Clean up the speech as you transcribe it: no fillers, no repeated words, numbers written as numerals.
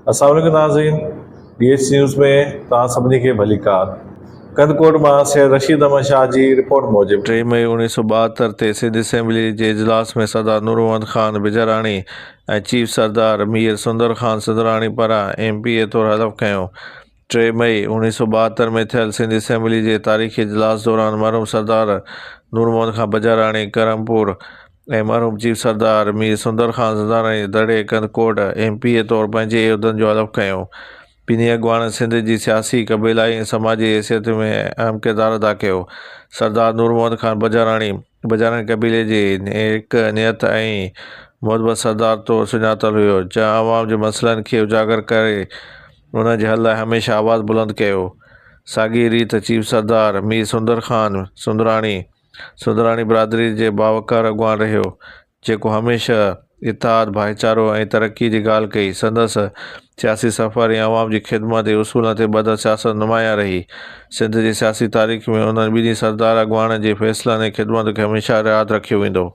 अस्सलाम वालेकुम नाज़रीन, DH न्यूज़ में तव्हां सभिनी खे भली कार। कंदकोट मां सैयद रशीद अहमद शाह जी रिपोर्ट मूजिबि 3 मई 1972 ते सिंध असेंबली जे इजलास में सरदार नूर मोहम्मद ख़ान बिजराणी ऐं चीफ सरदार मीर सुंदर ख़ान सिंधराणी पारां MPA तौरु हलफ़ कयो। 3 मई 1972 में थियल सिंध असेंबली जे तारीख़ी इजलास दौरान मरहूम सरदार नूर मोहम्मद ख़ान बिजराणी करमपुर ऐं मरहूम चीफ सरदार मीर सुंदर ख़ान सिंधराणी दड़े कंदकोट MPA तौरु पंहिंजे उहिदनि जो हलफ़ कयो। ॿिन्ही अॻुवाणनि सिंध जी सियासी क़बीलाई ऐं समाजी हैसियत में अहम किरदारु अदा कयो। सरदार नूर मोहम्मद ख़ान बिजराणी क़बीले जे नेक नियत ऐं मुहबत सरदार तौरु सुञातल हुयो, जंहिं आवाम जे मसइलनि खे उजागर करे उन जे हल लाइ हमेशह आवाज़ बुलंद कयो। साॻी रीति चीफ सरदार मीर सुंदर ख़ान सुंदराणी बिरादरी जे बावकार अॻुवान रहियो, जेको हमेशह इत्तेहाद, भाईचारो ऐं तरक़ी जी ॻाल्हि कई। संदसि सियासी सफ़र ऐं आवाम जी ख़िदमत ऐं उसूलनि ते ॿधल सियासत नुमायां रही। सिंध जी सियासी तारीख़ में उन्हनि ॿिन्ही सरदार अॻुवाणनि जे फ़ैसिलनि ऐं ख़िदमत खे हमेशह यादि रखियो वेंदो।